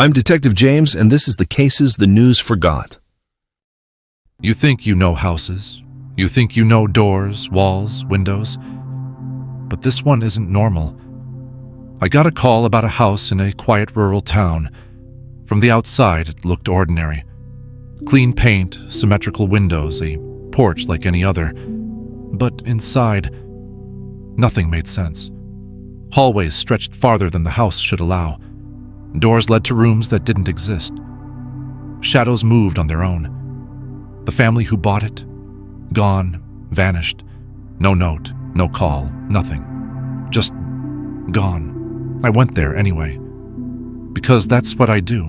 I'm Detective James, and this is the cases the news forgot. You think you know houses. You think you know doors, walls, windows. But this one isn't normal. I got a call about a house in a quiet rural town. From the outside, it looked ordinary. Clean paint, symmetrical windows, a porch like any other. But inside, nothing made sense. Hallways stretched farther than the house should allow. Doors led to rooms that didn't exist. Shadows moved on their own. The family who bought it, gone, vanished. No note, no call, nothing. Just gone. I went there anyway. Because that's what I do.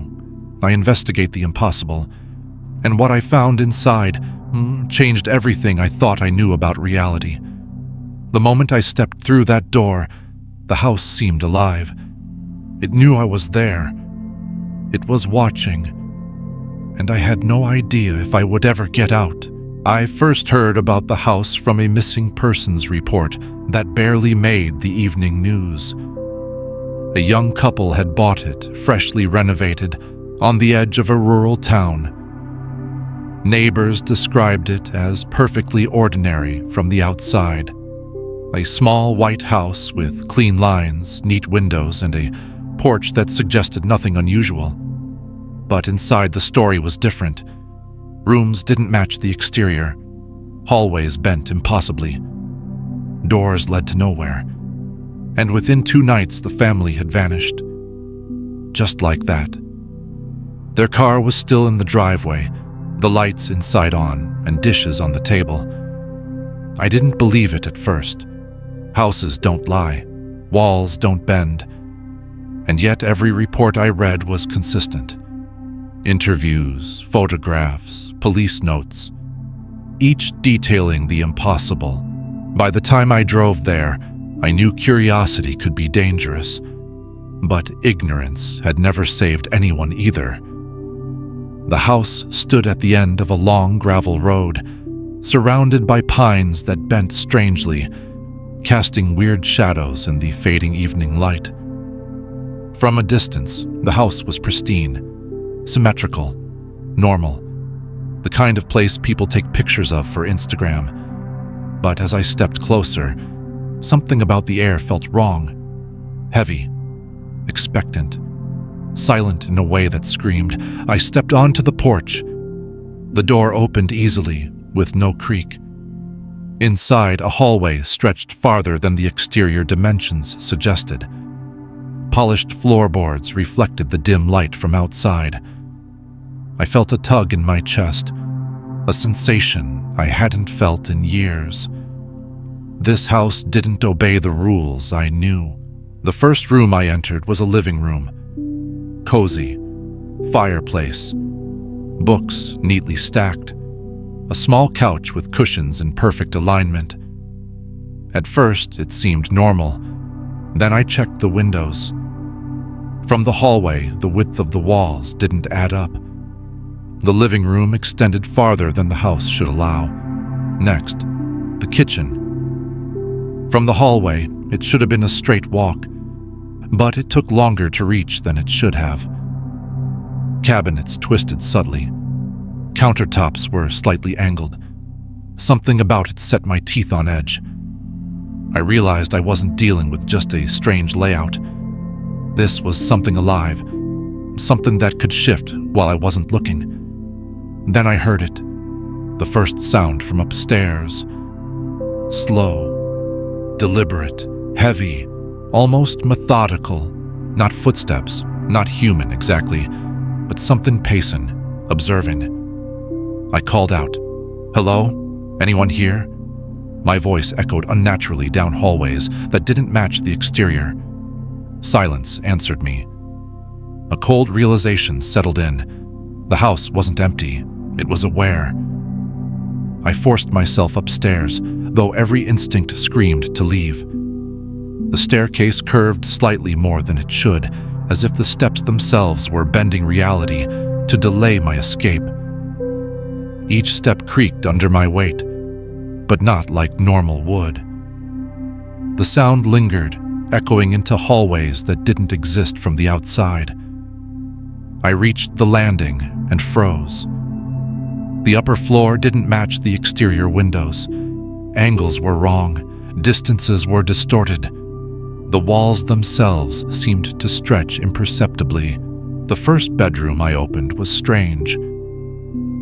I investigate the impossible. And what I found inside changed everything I thought I knew about reality. The moment I stepped through that door, the house seemed alive. It knew I was there. It was watching. And I had no idea if I would ever get out. I first heard about the house from a missing persons report that barely made the evening news. A young couple had bought it, freshly renovated, on the edge of a rural town. Neighbors described it as perfectly ordinary from the outside. A small white house with clean lines, neat windows, and a porch that suggested nothing unusual. But inside the story was different. Rooms didn't match the exterior. Hallways bent impossibly. Doors led to nowhere. And within 2 nights, the family had vanished. Just like that. Their car was still in the driveway, the lights inside on, and dishes on the table. I didn't believe it at first. Houses don't lie. Walls don't bend. And yet every report I read was consistent. Interviews, photographs, police notes, each detailing the impossible. By the time I drove there, I knew curiosity could be dangerous, but ignorance had never saved anyone either. The house stood at the end of a long gravel road, surrounded by pines that bent strangely, casting weird shadows in the fading evening light. From a distance, the house was pristine, symmetrical, normal, the kind of place people take pictures of for Instagram. But as I stepped closer, something about the air felt wrong, heavy, expectant, silent in a way that screamed. I stepped onto the porch. The door opened easily, with no creak. Inside, a hallway stretched farther than the exterior dimensions suggested. Polished floorboards reflected the dim light from outside. I felt a tug in my chest, a sensation I hadn't felt in years. This house didn't obey the rules I knew. The first room I entered was a living room. Cozy, fireplace, books neatly stacked, a small couch with cushions in perfect alignment. At first, it seemed normal. Then I checked the windows. From the hallway, the width of the walls didn't add up. The living room extended farther than the house should allow. Next, the kitchen. From the hallway, it should have been a straight walk, but it took longer to reach than it should have. Cabinets twisted subtly. Countertops were slightly angled. Something about it set my teeth on edge. I realized I wasn't dealing with just a strange layout. This was something alive, something that could shift while I wasn't looking. Then I heard it, the first sound from upstairs. Slow, deliberate, heavy, almost methodical. Not footsteps, not human exactly, but something pacing, observing. I called out, "Hello? Anyone here?" My voice echoed unnaturally down hallways that didn't match the exterior. Silence answered me. A cold realization settled in. The house wasn't empty. It was aware. I forced myself upstairs, though every instinct screamed to leave. The staircase curved slightly more than it should, as if the steps themselves were bending reality to delay my escape. Each step creaked under my weight, but not like normal wood. The sound lingered, echoing into hallways that didn't exist from the outside. I reached the landing and froze. The upper floor didn't match the exterior windows. Angles were wrong, distances were distorted. The walls themselves seemed to stretch imperceptibly. The first bedroom I opened was strange.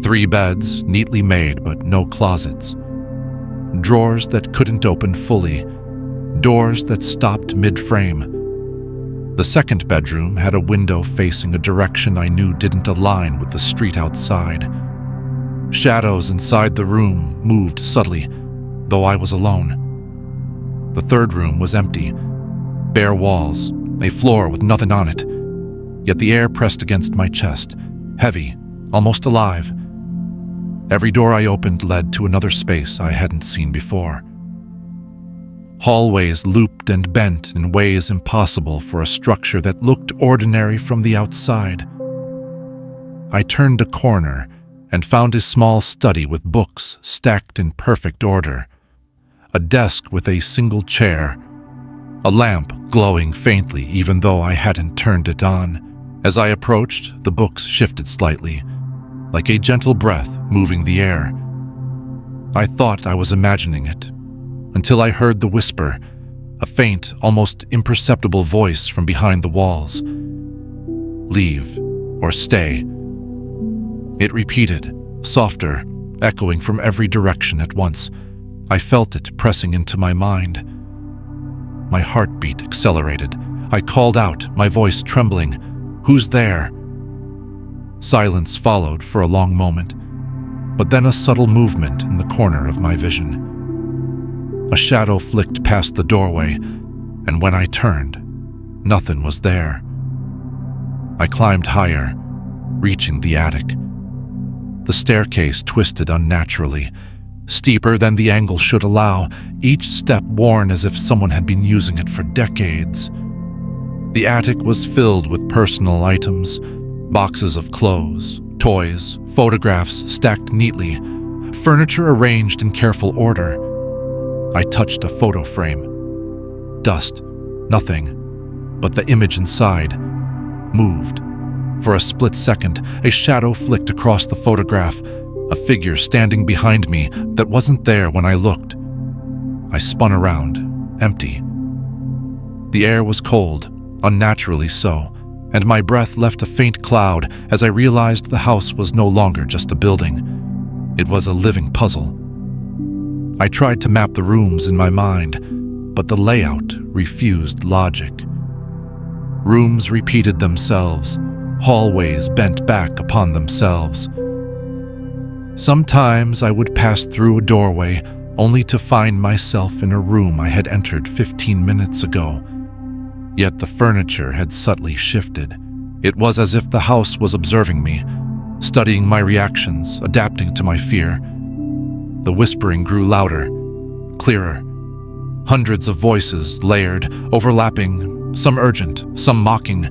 3 beds, neatly made but no closets. Drawers that couldn't open fully. Doors that stopped mid-frame. The second bedroom had a window facing a direction I knew didn't align with the street outside. Shadows inside the room moved subtly, though I was alone. The third room was empty. Bare walls, a floor with nothing on it. Yet the air pressed against my chest, heavy, almost alive. Every door I opened led to another space I hadn't seen before. Hallways looped and bent in ways impossible for a structure that looked ordinary from the outside. I turned a corner and found a small study with books stacked in perfect order, a desk with a single chair, a lamp glowing faintly even though I hadn't turned it on. As I approached, the books shifted slightly, like a gentle breath moving the air. I thought I was imagining it, until I heard the whisper, a faint, almost imperceptible voice from behind the walls. "Leave, or stay." It repeated, softer, echoing from every direction at once. I felt it pressing into my mind. My heartbeat accelerated. I called out, my voice trembling, "Who's there?" Silence followed for a long moment, but then a subtle movement in the corner of my vision. A shadow flicked past the doorway, and when I turned, nothing was there. I climbed higher, reaching the attic. The staircase twisted unnaturally, steeper than the angle should allow, each step worn as if someone had been using it for decades. The attic was filled with personal items, boxes of clothes, toys, photographs stacked neatly, furniture arranged in careful order. I touched a photo frame. Dust, nothing, but the image inside moved. For a split second, a shadow flicked across the photograph, a figure standing behind me that wasn't there when I looked. I spun around, empty. The air was cold, unnaturally so, and my breath left a faint cloud as I realized the house was no longer just a building. It was a living puzzle. I tried to map the rooms in my mind, but the layout refused logic. Rooms repeated themselves, hallways bent back upon themselves. Sometimes I would pass through a doorway only to find myself in a room I had entered 15 minutes ago. Yet the furniture had subtly shifted. It was as if the house was observing me, studying my reactions, adapting to my fear. The whispering grew louder, clearer. Hundreds of voices, layered, overlapping, some urgent, some mocking.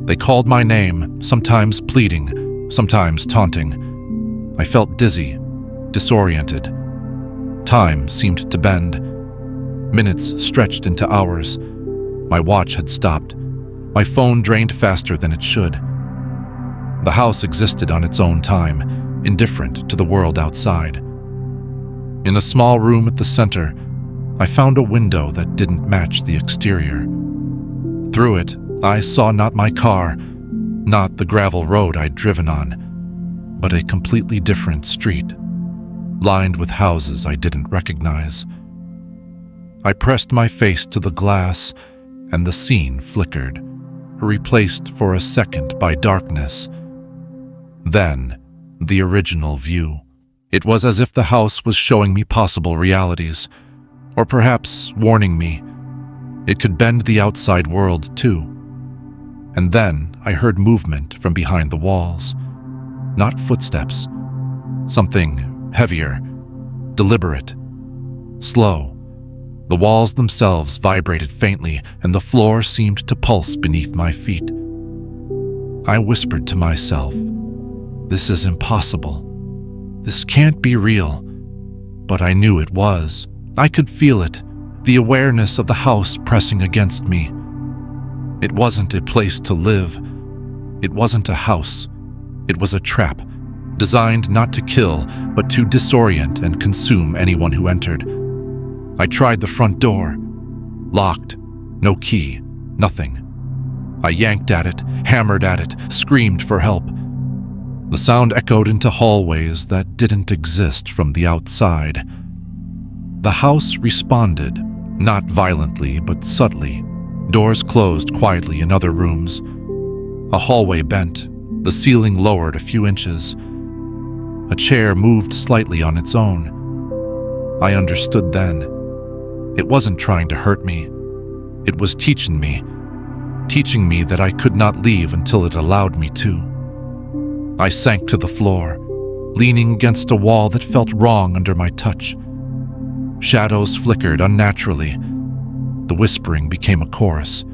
They called my name, sometimes pleading, sometimes taunting. I felt dizzy, disoriented. Time seemed to bend. Minutes stretched into hours. My watch had stopped. My phone drained faster than it should. The house existed on its own time, indifferent to the world outside. In a small room at the center, I found a window that didn't match the exterior. Through it, I saw not my car, not the gravel road I'd driven on, but a completely different street, lined with houses I didn't recognize. I pressed my face to the glass, and the scene flickered, replaced for a second by darkness. Then, the original view. It was as if the house was showing me possible realities, or perhaps warning me. It could bend the outside world too. And then I heard movement from behind the walls. Not footsteps. Something heavier, deliberate, slow. The walls themselves vibrated faintly, and the floor seemed to pulse beneath my feet. I whispered to myself, "This is impossible. This can't be real." But I knew it was. I could feel it, the awareness of the house pressing against me. It wasn't a place to live. It wasn't a house. It was a trap, designed not to kill, but to disorient and consume anyone who entered. I tried the front door. Locked. No key. Nothing. I yanked at it, hammered at it, screamed for help. The sound echoed into hallways that didn't exist from the outside. The house responded, not violently but subtly. Doors closed quietly in other rooms. A hallway bent, the ceiling lowered a few inches. A chair moved slightly on its own. I understood then. It wasn't trying to hurt me. It was teaching me that I could not leave until it allowed me to. I sank to the floor, leaning against a wall that felt wrong under my touch. Shadows flickered unnaturally. The whispering became a chorus.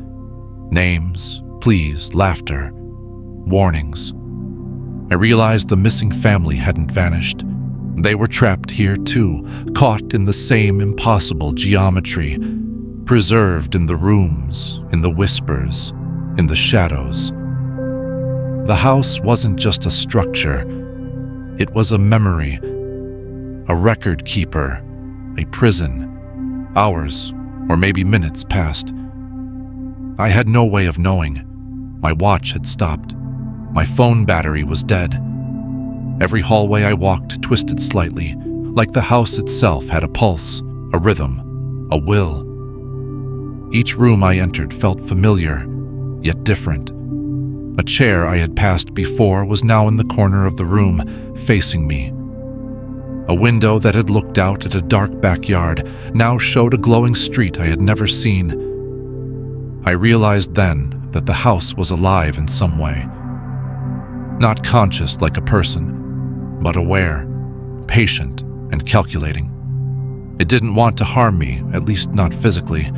Names, pleas, laughter, warnings. I realized the missing family hadn't vanished. They were trapped here too, caught in the same impossible geometry, preserved in the rooms, in the whispers, in the shadows. The house wasn't just a structure. It was a memory, a record keeper, a prison. Hours, or maybe minutes passed. I had no way of knowing. My watch had stopped. My phone battery was dead. Every hallway I walked twisted slightly, like the house itself had a pulse, a rhythm, a will. Each room I entered felt familiar, yet different. A chair I had passed before was now in the corner of the room, facing me. A window that had looked out at a dark backyard now showed a glowing street I had never seen. I realized then that the house was alive in some way. Not conscious like a person, but aware, patient, and calculating. It didn't want to harm me, at least not physically.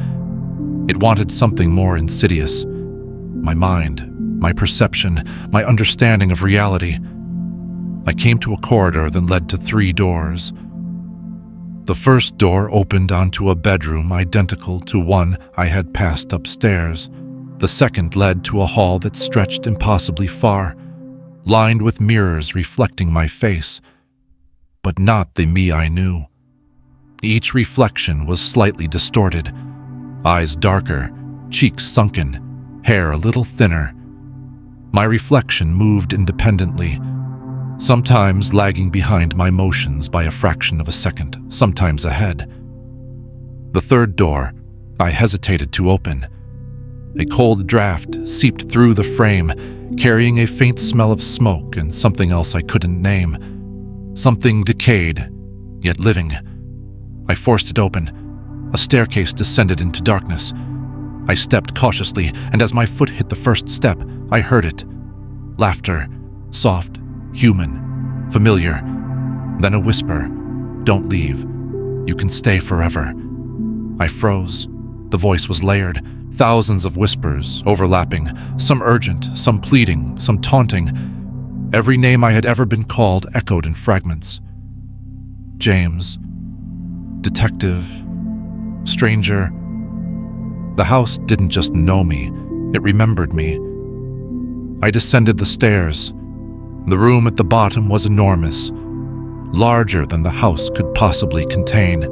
It wanted something more insidious. My mind, my perception, my understanding of reality. I came to a corridor that led to 3 doors. The first door opened onto a bedroom identical to one I had passed upstairs. The second led to a hall that stretched impossibly far, lined with mirrors reflecting my face, but not the me I knew. Each reflection was slightly distorted, eyes darker, cheeks sunken, hair a little thinner. My reflection moved independently, sometimes lagging behind my motions by a fraction of a second, sometimes ahead. The third door, I hesitated to open. A cold draft seeped through the frame, carrying a faint smell of smoke and something else I couldn't name. Something decayed, yet living. I forced it open. A staircase descended into darkness. I stepped cautiously, and as my foot hit the first step, I heard it. Laughter, soft, human, familiar. Then a whisper, "Don't leave. You can stay forever." I froze. The voice was layered, thousands of whispers, overlapping, some urgent, some pleading, some taunting. Every name I had ever been called echoed in fragments. James. Detective. Stranger. The house didn't just know me, it remembered me. I descended the stairs. The room at the bottom was enormous, larger than the house could possibly contain.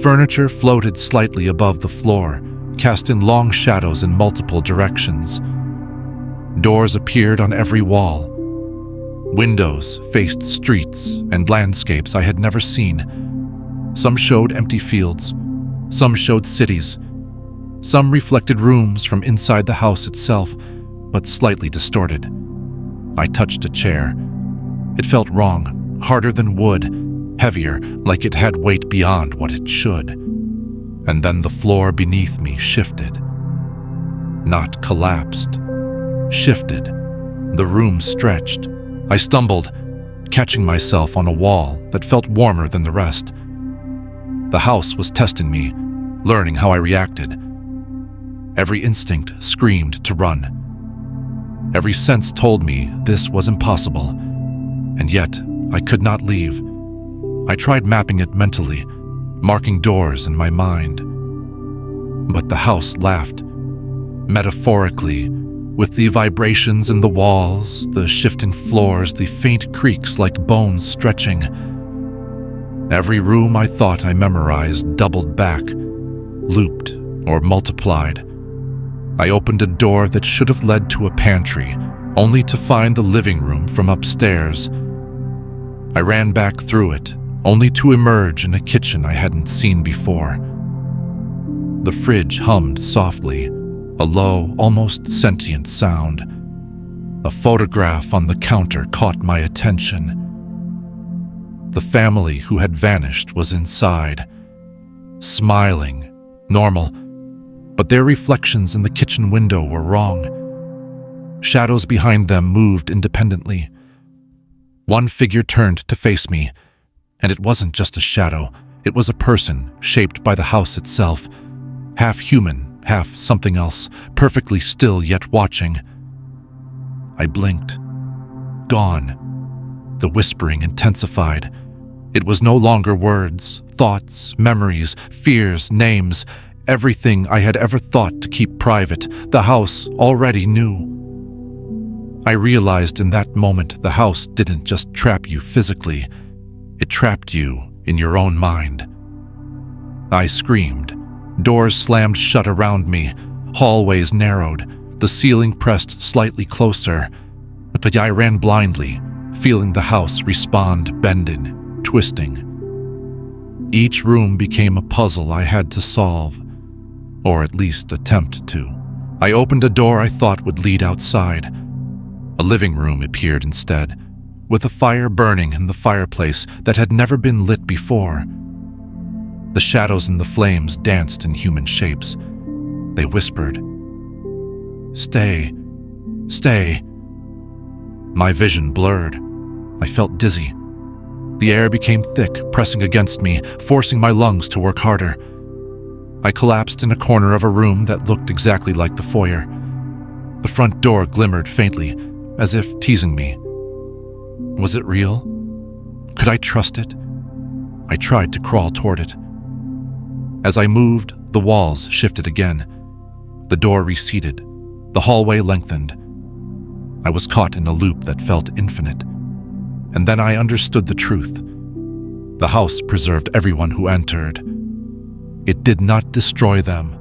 Furniture floated slightly above the floor, cast in long shadows in multiple directions. Doors appeared on every wall. Windows faced streets and landscapes I had never seen. Some showed empty fields, some showed cities, some reflected rooms from inside the house itself, but slightly distorted. I touched a chair. It felt wrong, harder than wood, heavier, like it had weight beyond what it should. And then the floor beneath me shifted. Not collapsed. Shifted. The room stretched. I stumbled, catching myself on a wall that felt warmer than the rest. The house was testing me, learning how I reacted. Every instinct screamed to run. Every sense told me this was impossible, and yet I could not leave. I tried mapping it mentally, marking doors in my mind. But the house laughed, metaphorically, with the vibrations in the walls, the shifting floors, the faint creaks like bones stretching. Every room I thought I memorized doubled back, looped, or multiplied. I opened a door that should have led to a pantry, only to find the living room from upstairs. I ran back through it, only to emerge in a kitchen I hadn't seen before. The fridge hummed softly, a low, almost sentient sound. A photograph on the counter caught my attention. The family who had vanished was inside, smiling, normal, but their reflections in the kitchen window were wrong. Shadows behind them moved independently. One figure turned to face me, and it wasn't just a shadow, it was a person shaped by the house itself, half human, half something else, perfectly still yet watching. I blinked. Gone. The whispering intensified. It was no longer words, thoughts, memories, fears, names. Everything I had ever thought to keep private, the house already knew. I realized in that moment the house didn't just trap you physically, it trapped you in your own mind. I screamed. Doors slammed shut around me, hallways narrowed, the ceiling pressed slightly closer, but I ran blindly, feeling the house respond, bending, twisting. Each room became a puzzle I had to solve, or at least attempt to. I opened a door I thought would lead outside. A living room appeared instead, with a fire burning in the fireplace that had never been lit before. The shadows in the flames danced in human shapes. They whispered, "Stay, stay." My vision blurred. I felt dizzy. The air became thick, pressing against me, forcing my lungs to work harder. I collapsed in a corner of a room that looked exactly like the foyer. The front door glimmered faintly, as if teasing me. Was it real? Could I trust it? I tried to crawl toward it. As I moved, the walls shifted again. The door receded. The hallway lengthened. I was caught in a loop that felt infinite. And then I understood the truth. The house preserved everyone who entered. It did not destroy them.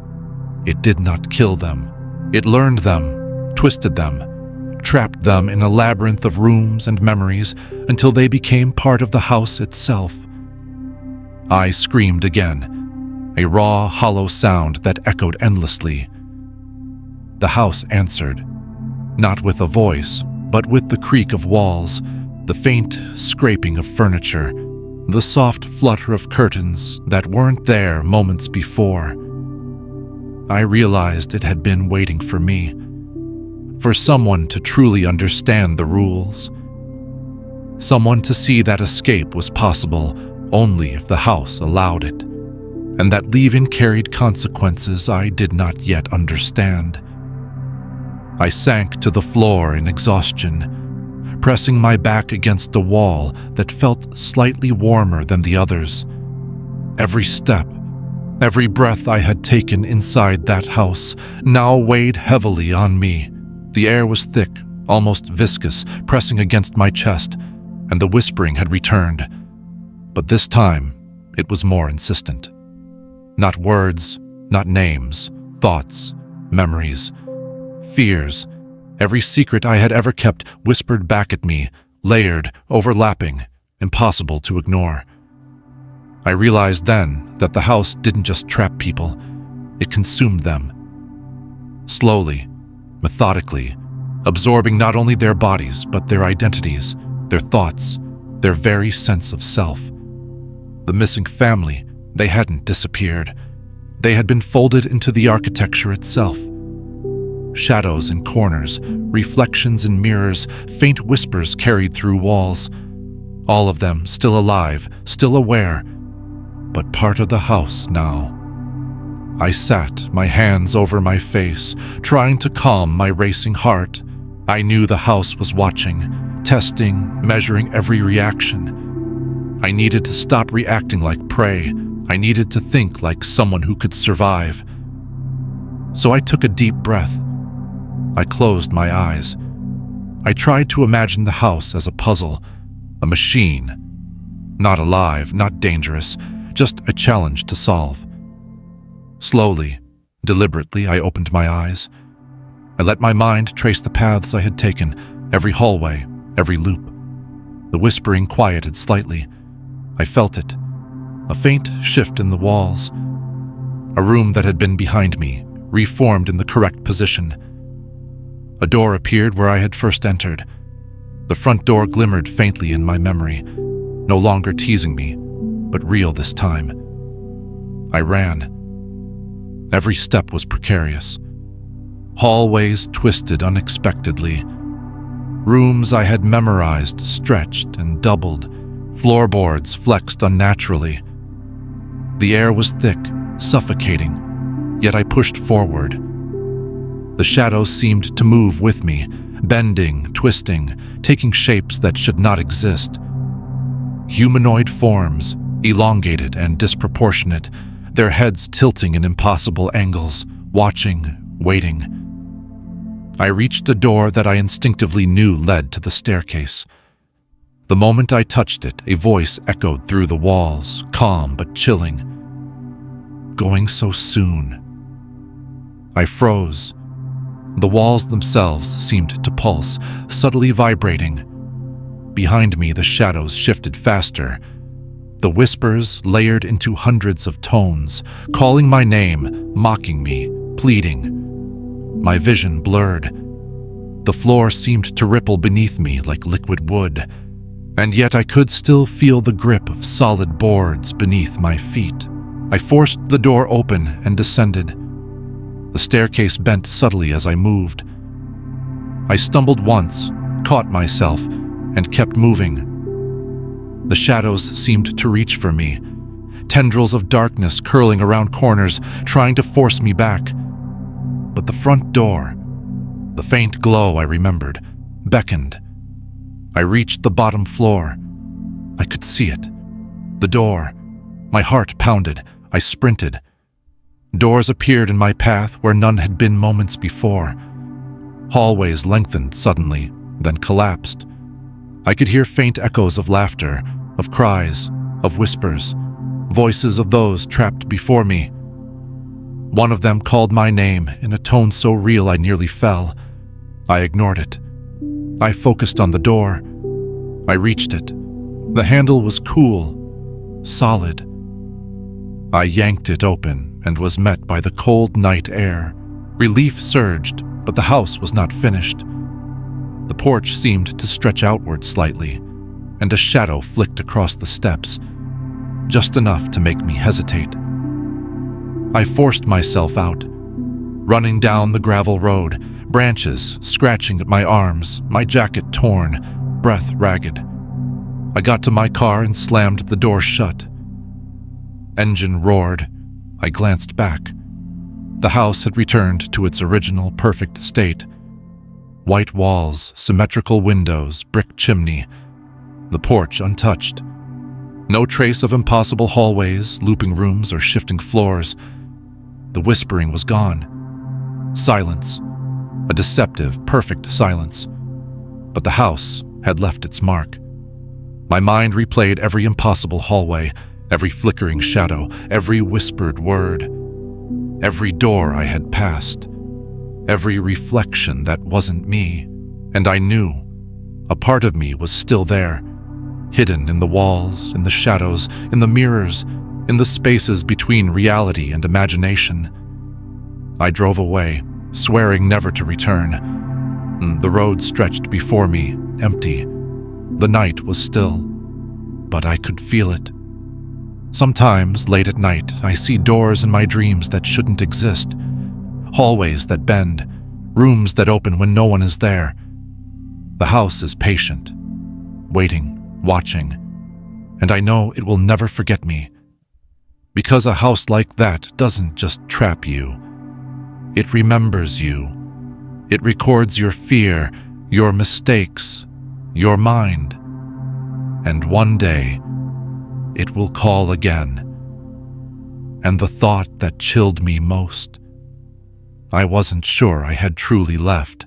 It did not kill them. It learned them, twisted them, trapped them in a labyrinth of rooms and memories until they became part of the house itself. I screamed again, a raw, hollow sound that echoed endlessly. The house answered, not with a voice, but with the creak of walls, the faint scraping of furniture, the soft flutter of curtains that weren't there moments before. I realized it had been waiting for me, for someone to truly understand the rules, someone to see that escape was possible only if the house allowed it, and that leaving carried consequences I did not yet understand. I sank to the floor in exhaustion, pressing my back against a wall that felt slightly warmer than the others. Every step, every breath I had taken inside that house now weighed heavily on me. The air was thick, almost viscous, pressing against my chest, and the whispering had returned. But this time, it was more insistent. Not words, not names, thoughts, memories, fears. Every secret I had ever kept whispered back at me, layered, overlapping, impossible to ignore. I realized then that the house didn't just trap people, it consumed them. Slowly, methodically, absorbing not only their bodies, but their identities, their thoughts, their very sense of self. The missing family, they hadn't disappeared. They had been folded into the architecture itself. Shadows in corners, reflections in mirrors, faint whispers carried through walls. All of them still alive, still aware, but part of the house now. I sat, my hands over my face, trying to calm my racing heart. I knew the house was watching, testing, measuring every reaction. I needed to stop reacting like prey. I needed to think like someone who could survive. So I took a deep breath. I closed my eyes. I tried to imagine the house as a puzzle, a machine. Not alive, not dangerous, just a challenge to solve. Slowly, deliberately, I opened my eyes. I let my mind trace the paths I had taken, every hallway, every loop. The whispering quieted slightly. I felt it, a faint shift in the walls. A room that had been behind me, reformed in the correct position. A door appeared where I had first entered. The front door glimmered faintly in my memory, no longer teasing me, but real this time. I ran. Every step was precarious. Hallways twisted unexpectedly. Rooms I had memorized stretched and doubled. Floorboards flexed unnaturally. The air was thick, suffocating, yet I pushed forward. The shadows seemed to move with me, bending, twisting, taking shapes that should not exist. Humanoid forms, elongated and disproportionate, their heads tilting in impossible angles, watching, waiting. I reached a door that I instinctively knew led to the staircase. The moment I touched it, a voice echoed through the walls, calm but chilling. Going so soon. I froze. The walls themselves seemed to pulse, subtly vibrating. Behind me, the shadows shifted faster. The whispers layered into hundreds of tones, calling my name, mocking me, pleading. My vision blurred. The floor seemed to ripple beneath me like liquid wood, and yet I could still feel the grip of solid boards beneath my feet. I forced the door open and descended. The staircase bent subtly as I moved. I stumbled once, caught myself, and kept moving. The shadows seemed to reach for me, tendrils of darkness curling around corners, trying to force me back. But the front door, the faint glow I remembered, beckoned. I reached the bottom floor. I could see it. The door. My heart pounded. I sprinted. Doors appeared in my path where none had been moments before. Hallways lengthened suddenly, then collapsed. I could hear faint echoes of laughter, of cries, of whispers, voices of those trapped before me. One of them called my name in a tone so real I nearly fell. I ignored it. I focused on the door. I reached it. The handle was cool, solid. I yanked it open and was met by the cold night air. Relief surged, but the house was not finished. The porch seemed to stretch outward slightly, and a shadow flicked across the steps, just enough to make me hesitate. I forced myself out, running down the gravel road, branches scratching at my arms, my jacket torn, breath ragged. I got to my car and slammed the door shut. Engine roared. I glanced back. The house had returned to its original perfect state. White walls, symmetrical windows, brick chimney. The porch untouched. No trace of impossible hallways, looping rooms, or shifting floors. The whispering was gone. Silence. A deceptive, perfect silence. But the house had left its mark. My mind replayed every impossible hallway, every flickering shadow, every whispered word, every door I had passed, every reflection that wasn't me. And I knew a part of me was still there, hidden in the walls, in the shadows, in the mirrors, in the spaces between reality and imagination. I drove away, swearing never to return. The road stretched before me, empty. The night was still, but I could feel it. Sometimes, late at night, I see doors in my dreams that shouldn't exist. Hallways that bend, rooms that open when no one is there. The house is patient, waiting, watching, and I know it will never forget me. Because a house like that doesn't just trap you. It remembers you. It records your fear, your mistakes, your mind. And one day, it will call again. And the thought that chilled me most I wasn't sure I had truly left.